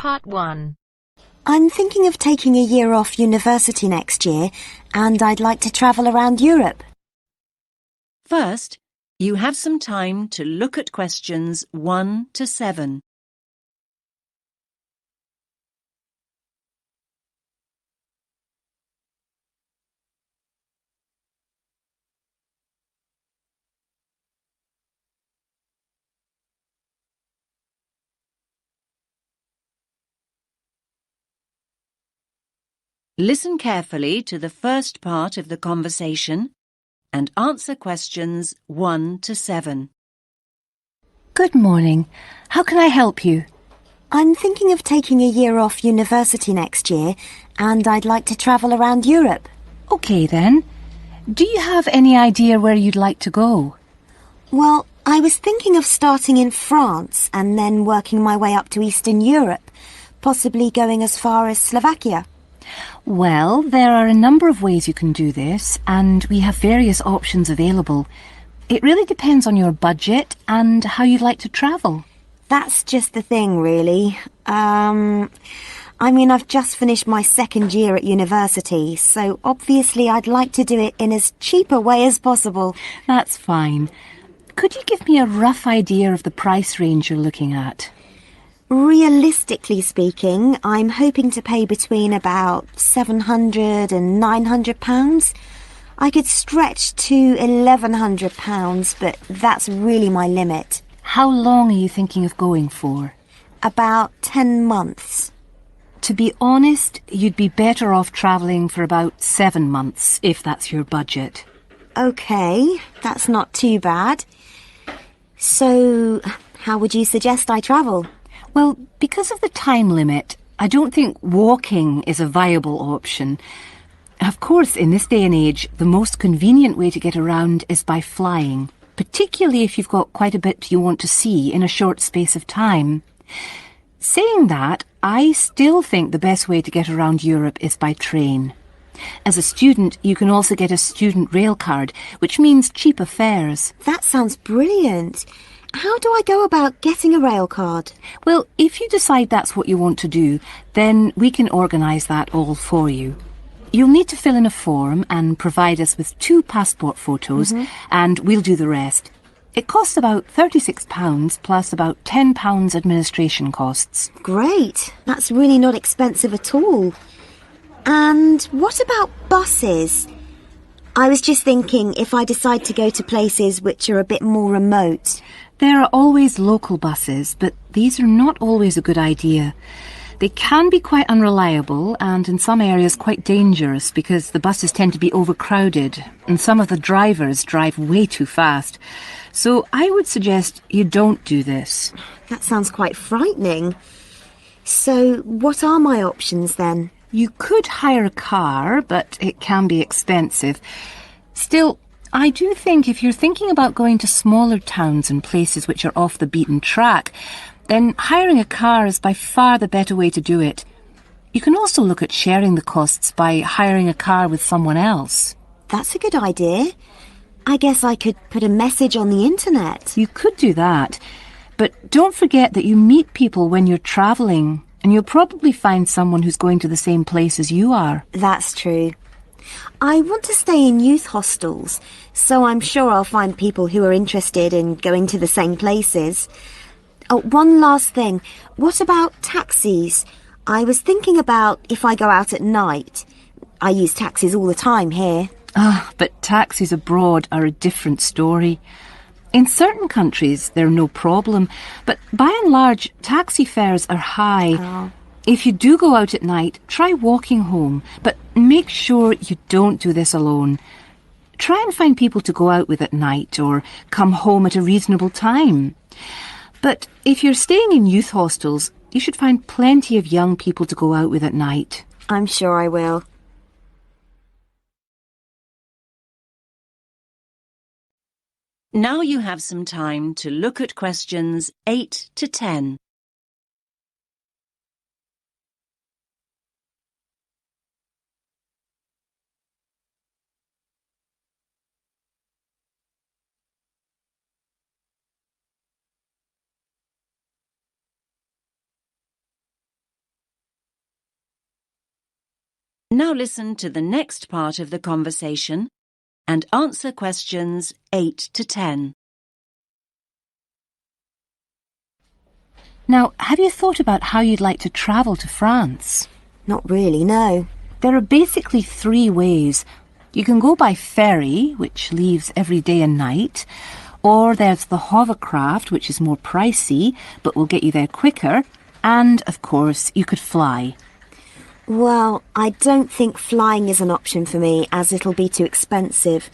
Part 1. I'm thinking of taking a year off university next year, and I'd like to travel around Europe. First, you have some time to look at questions 1 to 7. Listen carefully to the first part of the conversation and answer questions 1 to 7. Good morning. How can I help you? I'm thinking of taking a year off university next year, and I'd like to travel around Europe. Okay then. Do you have any idea where you'd like to go? Well, I was thinking of starting in France and then working my way up to Eastern Europe, possibly going as far as Slovakia. Well, there are a number of ways you can do this, and we have various options available. It really depends on your budget and how you'd like to travel. That's just the thing, really. I've just finished my second year at university, so obviously I'd like to do it in as cheap a way as possible. That's fine. Could you give me a rough idea of the price range you're looking at? Realistically speaking, I'm hoping to pay between about £700 and £900. I could stretch to £1,100, but that's really my limit. How long are you thinking of going for? About 10 months. To be honest, you'd be better off travelling for about 7 months, if that's your budget. OK, that's not too bad. So, how would you suggest I travel? Well, because of the time limit, I don't think walking is a viable option. Of course, in this day and age, the most convenient way to get around is by flying, particularly if you've got quite a bit you want to see in a short space of time. Saying that, I still think the best way to get around Europe is by train. As a student, you can also get a student rail card, which means cheaper fares. That sounds brilliant. How do I go about getting a rail card? Well, if you decide that's what you want to do, then we can organise that all for you. You'll need to fill in a form and provide us with 2 passport photos, and we'll do the rest. It costs about £36 plus about £10 administration costs. Great. That's really not expensive at all. And what about buses? I was just thinking if I decide to go to places which are a bit more remote. There are always local buses, but these are not always a good idea. They can be quite unreliable and in some areas quite dangerous because the buses tend to be overcrowded and some of the drivers drive way too fast. So I would suggest you don't do this. That sounds quite frightening. So what are my options then? You could hire a car, but it can be expensive. Still, I do think if you're thinking about going to smaller towns and places which are off the beaten track, then hiring a car is by far the better way to do it. You can also look at sharing the costs by hiring a car with someone else. That's a good idea. I guess I could put a message on the internet. You could do that, but don't forget that you meet people when you're travelling, and you'll probably find someone who's going to the same place as you are. That's true. I want to stay in youth hostels, so I'm sure I'll find people who are interested in going to the same places. Oh, one last thing. What about taxis? I was thinking about if I go out at night. I use taxis all the time here. But taxis abroad are a different story. In certain countries, they're no problem, but by and large, taxi fares are high. Oh. If you do go out at night, try walking home, but make sure you don't do this alone. Try and find people to go out with at night or come home at a reasonable time. But if you're staying in youth hostels, you should find plenty of young people to go out with at night. I'm sure I will. Now you have some time to look at questions 8 to 10. Now listen to the next part of the conversation and answer questions 8 to 10. Now, have you thought about how you'd like to travel to France? Not really, no. There are basically 3 ways. You can go by ferry, which leaves every day and night, or there's the hovercraft, which is more pricey, but will get you there quicker, and, of course, you could fly. Well, I don't think flying is an option for me, as it'll be too expensive.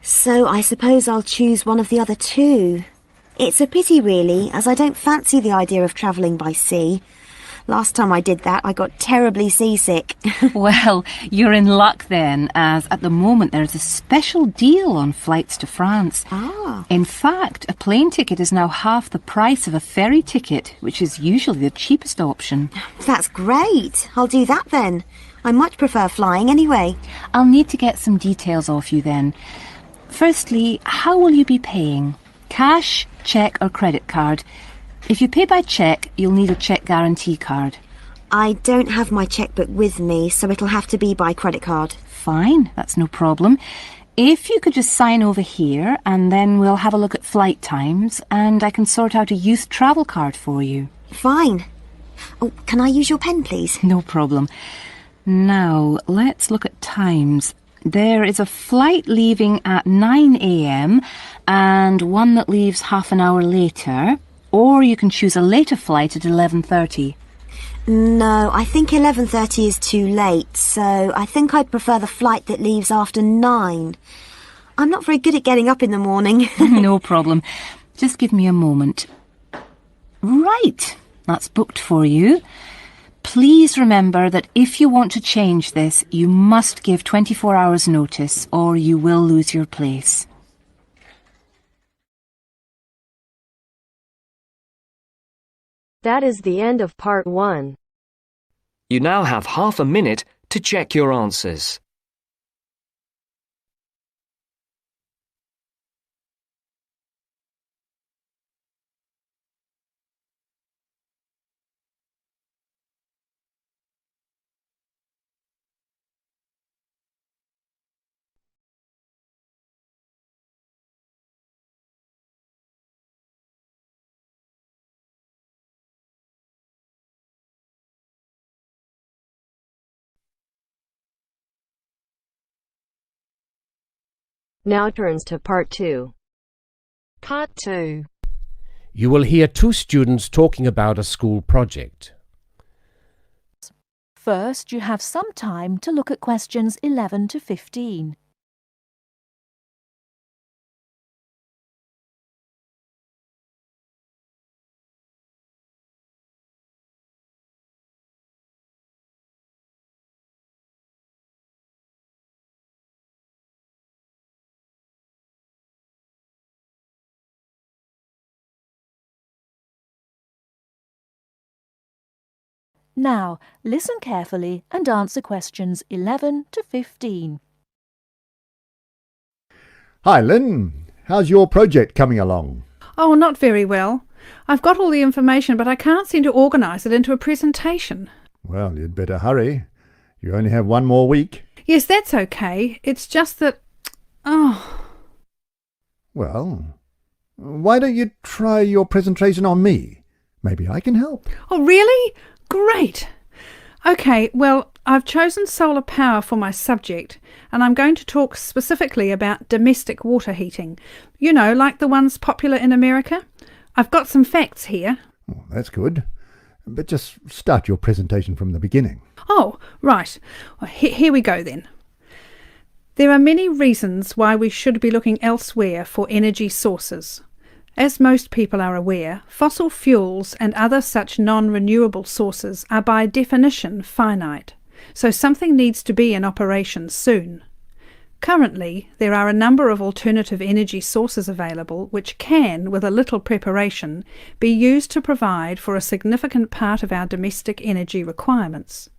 So I suppose I'll choose one of the other 2. It's a pity, really, as I don't fancy the idea of travelling by sea. Last time I did that, I got terribly seasick. Well, you're in luck then, as at the moment there's a special deal on flights to France. Ah. In fact, a plane ticket is now half the price of a ferry ticket, which is usually the cheapest option. That's great. I'll do that then. I much prefer flying anyway. I'll need to get some details off you then. Firstly, how will you be paying? Cash, cheque or credit card? If you pay by cheque, you'll need a cheque guarantee card. I don't have my chequebook with me, so it'll have to be by credit card. Fine, that's no problem. If you could just sign over here, and then we'll have a look at flight times, and I can sort out a youth travel card for you. Fine. Oh, can I use your pen, please? No problem. Now, let's look at times. There is a flight leaving at 9 a.m. and one that leaves half an hour later, or you can choose a later flight at 11:30. No, I think 11:30 is too late, so I think I'd prefer the flight that leaves after 9. I'm not very good at getting up in the morning. No problem. Just give me a moment. Right, that's booked for you. Please remember that if you want to change this, you must give 24 hours notice or you will lose your place. That is the end of part 1. You now have half a minute to check your answers. Now turns to part 2. Part 2. You will hear 2 students talking about a school project. First, you have some time to look at questions 11 to 15. Now, listen carefully and answer questions 11 to 15. Hi, Lynn. How's your project coming along? Oh, not very well. I've got all the information, but I can't seem to organise it into a presentation. Well, you'd better hurry. You only have 1 more week. Yes, that's okay. It's just that... Oh... Well, why don't you try your presentation on me? Maybe I can help. Oh, really? Great! OK, well, I've chosen solar power for my subject, and I'm going to talk specifically about domestic water heating. You know, like the ones popular in America. I've got some facts here. Oh, that's good. But just start your presentation from the beginning. Oh, right. Well, here we go then. There are many reasons why we should be looking elsewhere for energy sources. As most people are aware, fossil fuels and other such non-renewable sources are by definition finite, so something needs to be in operation soon. Currently, there are a number of alternative energy sources available which can, with a little preparation, be used to provide for a significant part of our domestic energy requirements.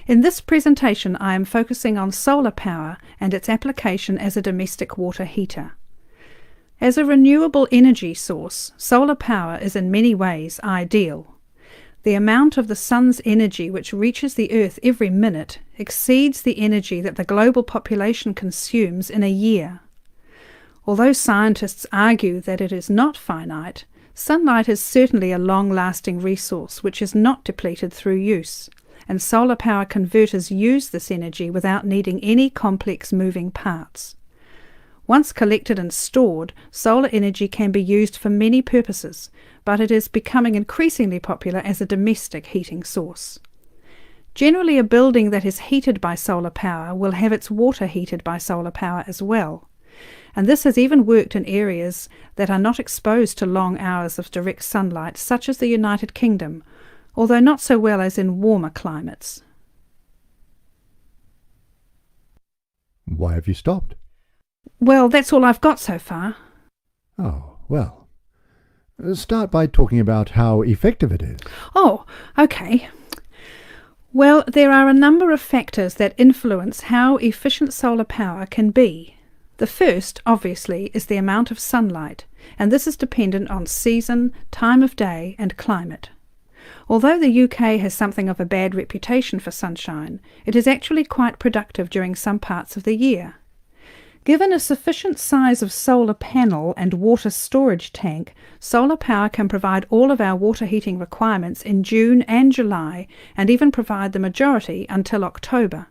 In this presentation, I am focusing on solar power and its application as a domestic water heater. As a renewable energy source, solar power is in many ways ideal. The amount of the sun's energy which reaches the Earth every minute exceeds the energy that the global population consumes in a year. Although scientists argue that it is not finite, sunlight is certainly a long-lasting resource which is not depleted through use, and solar power converters use this energy without needing any complex moving parts. Once collected and stored, solar energy can be used for many purposes, but it is becoming increasingly popular as a domestic heating source. Generally, a building that is heated by solar power will have its water heated by solar power as well, and this has even worked in areas that are not exposed to long hours of direct sunlight, such as the United Kingdom, although not so well as in warmer climates. Why have you stopped? Well, that's all I've got so far. Oh, well. Start by talking about how effective it is. Oh, okay. Well, there are a number of factors that influence how efficient solar power can be. The first, obviously, is the amount of sunlight, and this is dependent on season, time of day, and climate. Although the UK has something of a bad reputation for sunshine, it is actually quite productive during some parts of the year. Given a sufficient size of solar panel and water storage tank, solar power can provide all of our water heating requirements in June and July, and even provide the majority until October.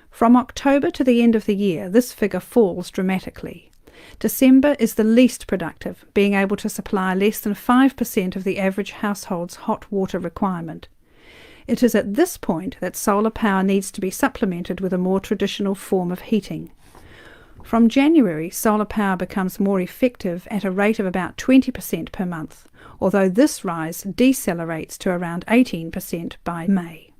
From October to the end of the year, this figure falls dramatically. December is the least productive, being able to supply less than 5% of the average household's hot water requirement. It is at this point that solar power needs to be supplemented with a more traditional form of heating. From January, solar power becomes more effective at a rate of about 20% per month, although this rise decelerates to around 18% by May.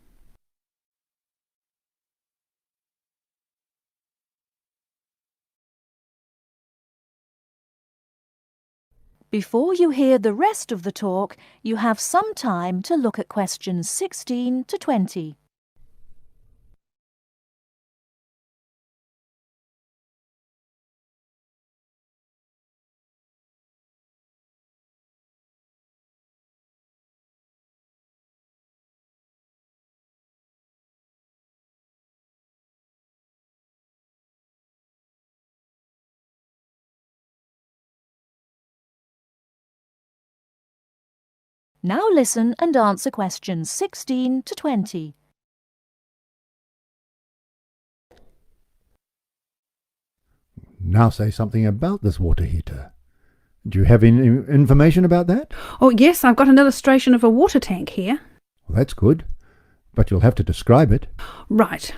Before you hear the rest of the talk, you have some time to look at questions 16 to 20. Now listen and answer questions 16 to 20. Now say something about this water heater. Do you have any information about that? Oh yes, I've got an illustration of a water tank here. Well, that's good, but you'll have to describe it. Right.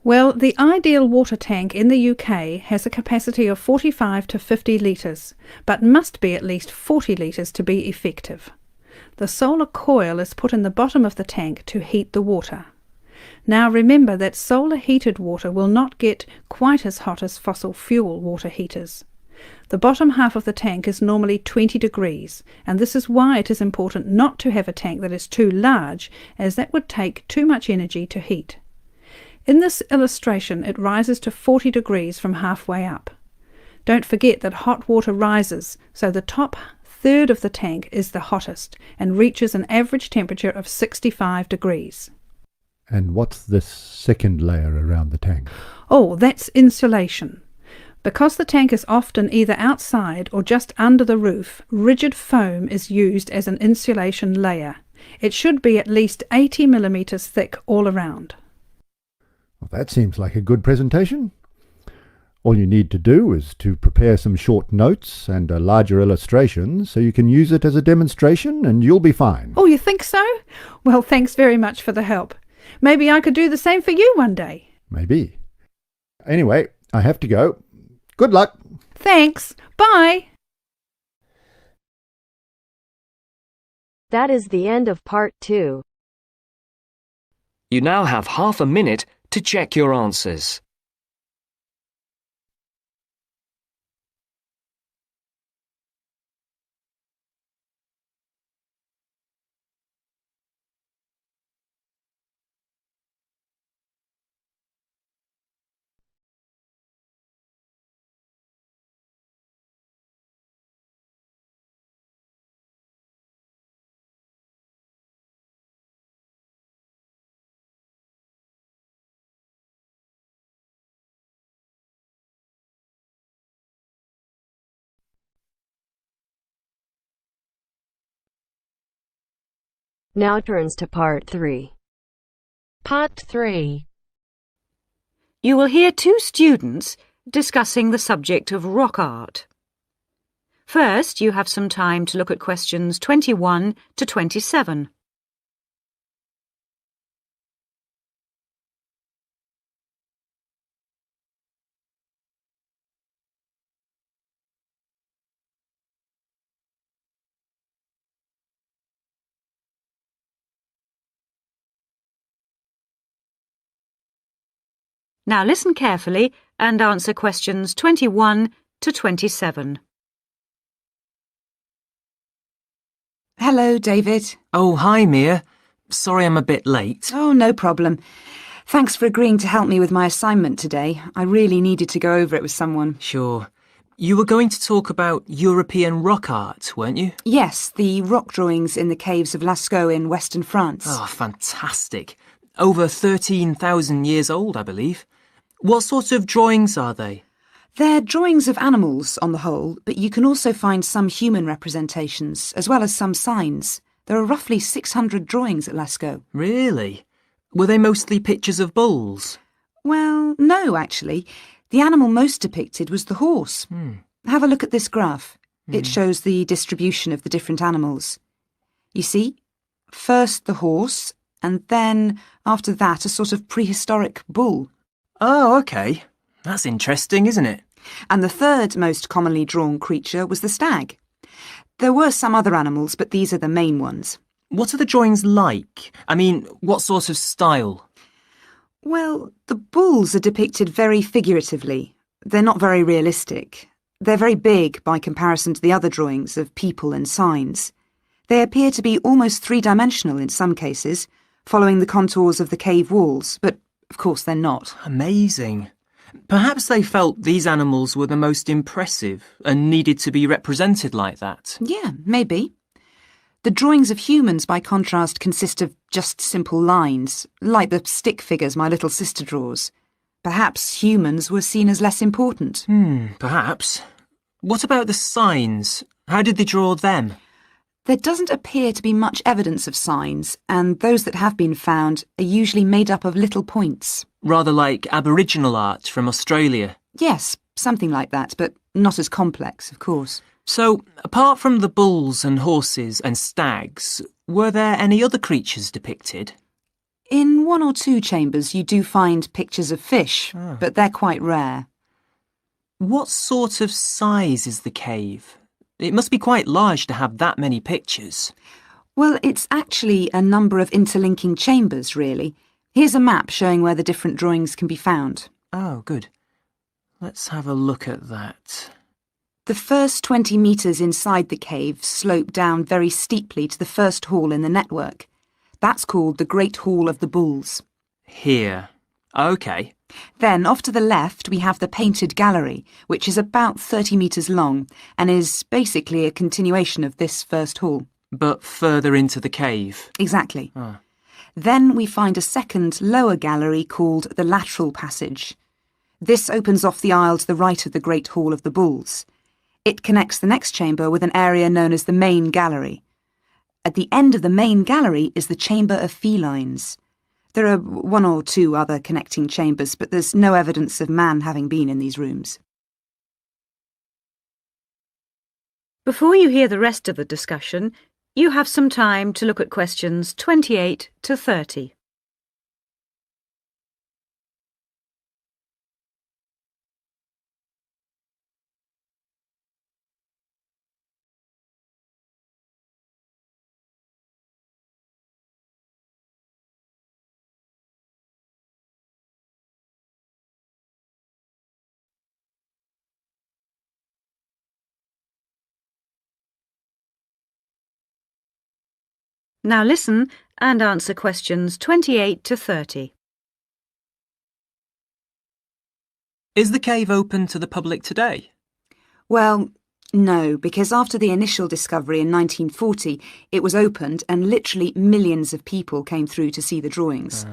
Well, the ideal water tank in the UK has a capacity of 45 to 50 litres, but must be at least 40 litres to be effective. The solar coil is put in the bottom of the tank to heat the water. Now remember that solar heated water will not get quite as hot as fossil fuel water heaters. The bottom half of the tank is normally 20 degrees, and this is why it is important not to have a tank that is too large, as that would take too much energy to heat. In this illustration, it rises to 40 degrees from halfway up. Don't forget that hot water rises, so the top third of the tank is the hottest and reaches an average temperature of 65 degrees. And what's this second layer around the tank? Oh, that's insulation. Because the tank is often either outside or just under the roof, rigid foam is used as an insulation layer. It should be at least 80 millimetres thick all around. Well, that seems like a good presentation. All you need to do is to prepare some short notes and a larger illustration so you can use it as a demonstration and you'll be fine. Oh, you think so? Well, thanks very much for the help. Maybe I could do the same for you one day. Maybe. Anyway, I have to go. Good luck. Thanks. Bye. That is the end of part 2. You now have half a minute to check your answers. Now turns to Part 3. Part 3. You will hear two students discussing the subject of rock art. First, you have some time to look at questions 21 to 27. Now listen carefully and answer questions 21 to 27. Hello, David. Oh, hi, Mia. Sorry I'm a bit late. Oh, no problem. Thanks for agreeing to help me with my assignment today. I really needed to go over it with someone. Sure. You were going to talk about European rock art, weren't you? Yes, the rock drawings in the caves of Lascaux in western France. Oh, fantastic. Over 13,000 years old, I believe. What sort of drawings are they? They're drawings of animals on the whole, but you can also find some human representations, as well as some signs. There are roughly 600 drawings at Lascaux. Really? Were they mostly pictures of bulls? Well, no, actually. The animal most depicted was the horse. Have a look at this graph. It shows the distribution of the different animals. You see, first the horse, and then, after that, a sort of prehistoric bull. Oh, OK. That's interesting, isn't it? And the third most commonly drawn creature was the stag. There were some other animals, but these are the main ones. What are the drawings like? I mean, what sort of style? Well, the bulls are depicted very figuratively. They're not very realistic. They're very big by comparison to the other drawings of people and signs. They appear to be almost three-dimensional in some cases, following the contours of the cave walls, but of course they're not. Amazing. Perhaps they felt these animals were the most impressive and needed to be represented like that. Yeah, maybe. The drawings of humans, by contrast, consist of just simple lines, like the stick figures my little sister draws. Perhaps humans were seen as less important. Perhaps. What about the signs? How did they draw them? There doesn't appear to be much evidence of signs, and those that have been found are usually made up of little points. Rather like Aboriginal art from Australia. Yes, something like that, but not as complex, of course. So, apart from the bulls and horses and stags, were there any other creatures depicted? In one or two chambers you do find pictures of fish, but they're quite rare. What sort of size is the cave? It must be quite large to have that many pictures. Well, it's actually a number of interlinking chambers, really. Here's a map showing where the different drawings can be found. Oh, good. Let's have a look at that. The first 20 metres inside the cave slope down very steeply to the first hall in the network. That's called the Great Hall of the Bulls. Here. OK. Then, off to the left, we have the Painted Gallery, which is about 30 metres long and is basically a continuation of this first hall. But further into the cave. Exactly. Then we find a second, lower gallery called the Lateral Passage. This opens off the aisle to the right of the Great Hall of the Bulls. It connects the next chamber with an area known as the Main Gallery. At the end of the Main Gallery is the Chamber of Felines. There are one or two other connecting chambers, but there's no evidence of man having been in these rooms. Before you hear the rest of the discussion, you have some time to look at questions 28 to 30. Now listen and answer questions 28 to 30. Is the cave open to the public today? Well, no, because after the initial discovery in 1940, it was opened and literally millions of people came through to see the drawings.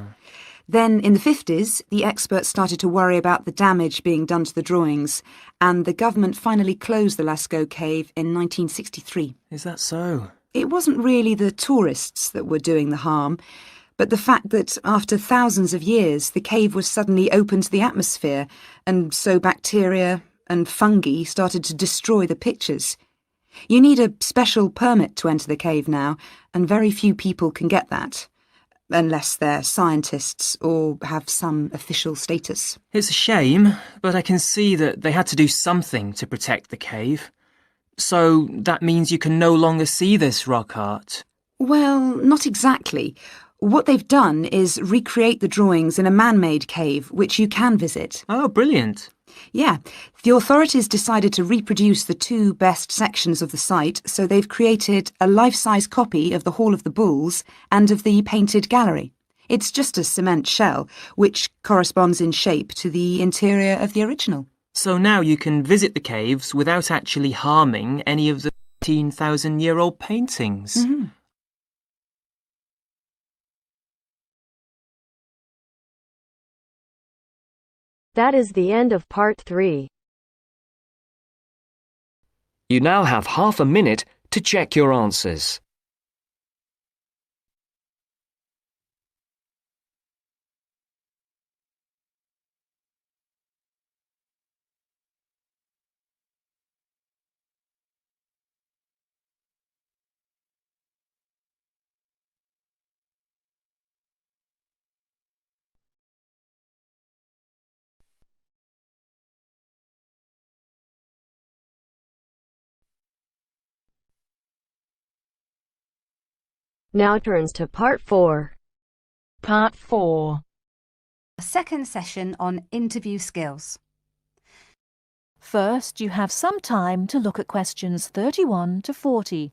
Then, in the 50s, the experts started to worry about the damage being done to the drawings, and the government finally closed the Lascaux cave in 1963. Is that so? It wasn't really the tourists that were doing the harm, but the fact that after thousands of years the cave was suddenly open to the atmosphere, and so bacteria and fungi started to destroy the pictures. You need a special permit to enter the cave now, and very few people can get that, unless they're scientists or have some official status. It's a shame, but I can see that they had to do something to protect the cave. So that means you can no longer see this rock art. Well, not exactly. What they've done is recreate the drawings in a man-made cave, which you can visit. Oh, brilliant. Yeah, the authorities decided to reproduce the two best sections of the site, so they've created a life-size copy of the Hall of the Bulls and of the painted gallery. It's just a cement shell, which corresponds in shape to the interior of the original. So now you can visit the caves without actually harming any of the 15,000-year-old paintings. Mm-hmm. That is the end of part 3. You now have half a minute to check your answers. Now turns to part 4. Part 4. A second session on interview skills. First, you have some time to look at questions 31 to 40.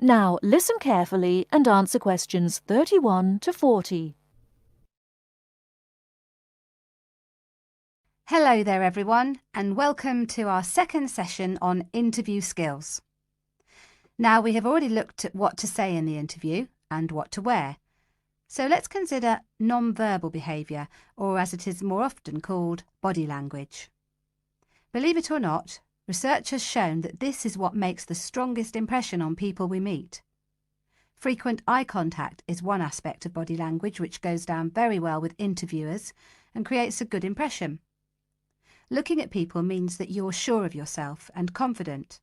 Now listen carefully and answer questions 31 to 40. Hello there everyone, and welcome to our second session on interview skills. Now we have already looked at what to say in the interview and what to wear. So let's consider non-verbal behaviour, or as it is more often called, body language. Believe it or not, research has shown that this is what makes the strongest impression on people we meet. Frequent eye contact is one aspect of body language which goes down very well with interviewers and creates a good impression. Looking at people means that you're sure of yourself and confident.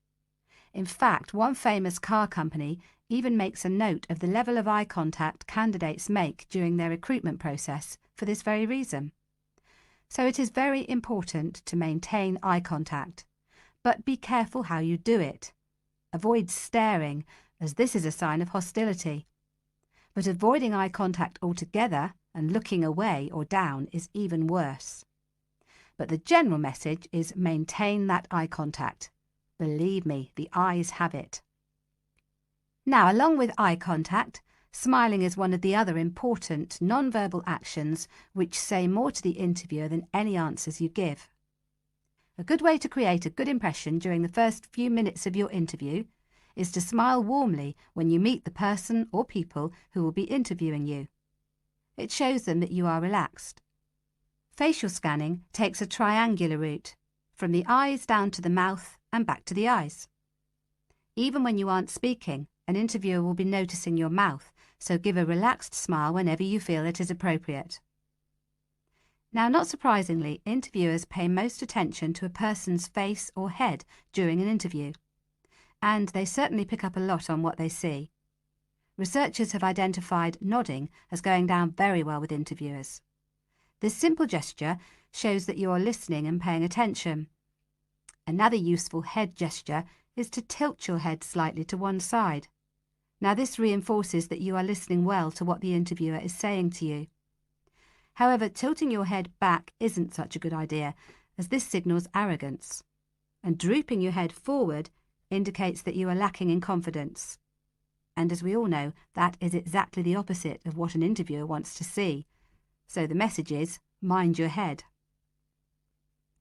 In fact, one famous car company even makes a note of the level of eye contact candidates make during their recruitment process for this very reason. So it is very important to maintain eye contact, but be careful how you do it. Avoid staring, as this is a sign of hostility. But avoiding eye contact altogether and looking away or down is even worse. But the general message is maintain that eye contact. Believe me, the eyes have it. Now, along with eye contact, smiling is one of the other important non-verbal actions which say more to the interviewer than any answers you give. A good way to create a good impression during the first few minutes of your interview is to smile warmly when you meet the person or people who will be interviewing you. It shows them that you are relaxed. Facial scanning takes a triangular route, from the eyes down to the mouth and back to the eyes. Even when you aren't speaking, an interviewer will be noticing your mouth, so give a relaxed smile whenever you feel it is appropriate. Now, not surprisingly, interviewers pay most attention to a person's face or head during an interview, and they certainly pick up a lot on what they see. Researchers have identified nodding as going down very well with interviewers. This simple gesture shows that you are listening and paying attention. Another useful head gesture is to tilt your head slightly to one side. Now this reinforces that you are listening well to what the interviewer is saying to you. However, tilting your head back isn't such a good idea, as this signals arrogance. And drooping your head forward indicates that you are lacking in confidence. And as we all know, that is exactly the opposite of what an interviewer wants to see. So the message is, mind your head.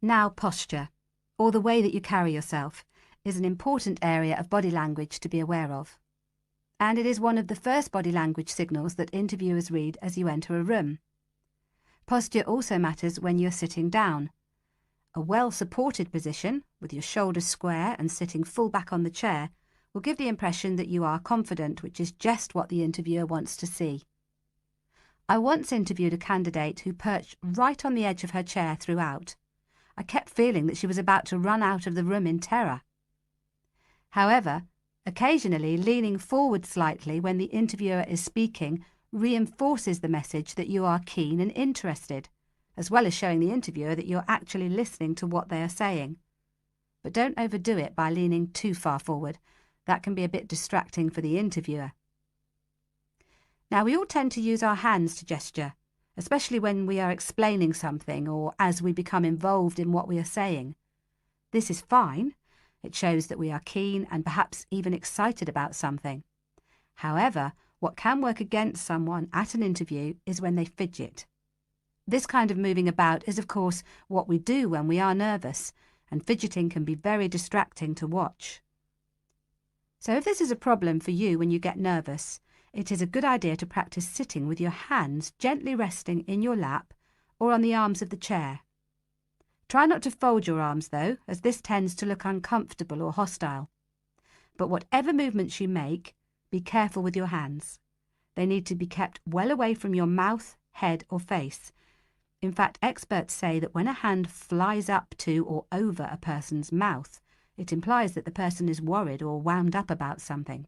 Now, posture, or the way that you carry yourself, is an important area of body language to be aware of. And it is one of the first body language signals that interviewers read as you enter a room. Posture also matters when you're sitting down. A well-supported position, with your shoulders square and sitting full back on the chair, will give the impression that you are confident, which is just what the interviewer wants to see. I once interviewed a candidate who perched right on the edge of her chair throughout. I kept feeling that she was about to run out of the room in terror. However, occasionally leaning forward slightly when the interviewer is speaking reinforces the message that you are keen and interested, as well as showing the interviewer that you're actually listening to what they are saying. But don't overdo it by leaning too far forward. That can be a bit distracting for the interviewer. Now, we all tend to use our hands to gesture, especially when we are explaining something or as we become involved in what we are saying. This is fine. It shows that we are keen and perhaps even excited about something. However, what can work against someone at an interview is when they fidget. This kind of moving about is, of course, what we do when we are nervous, and fidgeting can be very distracting to watch. So if this is a problem for you when you get nervous, it is a good idea to practice sitting with your hands gently resting in your lap or on the arms of the chair. Try not to fold your arms though, as this tends to look uncomfortable or hostile. But whatever movements you make, be careful with your hands. They need to be kept well away from your mouth, head or face. In fact, experts say that when a hand flies up to or over a person's mouth, it implies that the person is worried or wound up about something.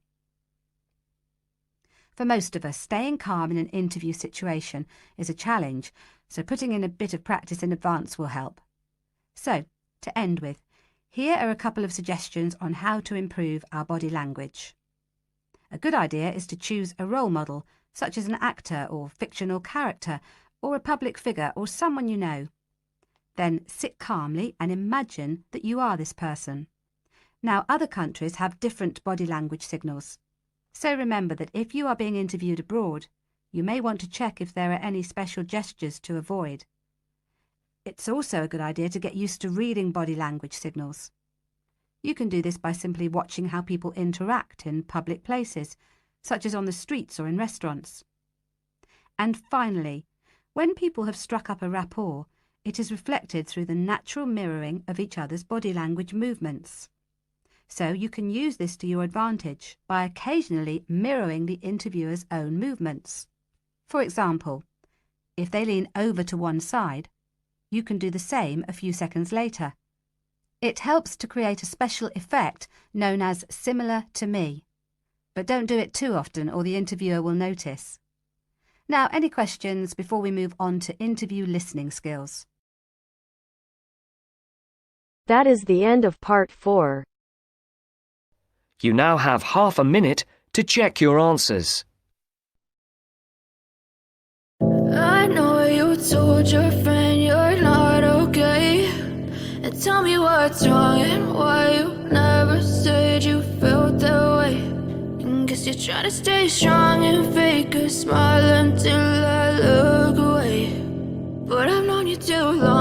For most of us, staying calm in an interview situation is a challenge, so putting in a bit of practice in advance will help. So, to end with, here are a couple of suggestions on how to improve our body language. A good idea is to choose a role model, such as an actor or fictional character, or a public figure or someone you know. Then sit calmly and imagine that you are this person. Now, other countries have different body language signals. So remember that if you are being interviewed abroad, you may want to check if there are any special gestures to avoid. It's also a good idea to get used to reading body language signals. You can do this by simply watching how people interact in public places, such as on the streets or in restaurants. And finally, when people have struck up a rapport, it is reflected through the natural mirroring of each other's body language movements. So you can use this to your advantage by occasionally mirroring the interviewer's own movements. For example, if they lean over to one side, you can do the same a few seconds later. It helps to create a special effect known as similar to me. But don't do it too often or the interviewer will notice. Now, any questions before we move on to interview listening skills? That is the end of part 4. You now have half a minute to check your answers. I know you told your friend you're not okay. And tell me what's wrong and why you never said you felt that way. And guess you're trying to stay strong and fake a smile until I look away. But I've known you too long.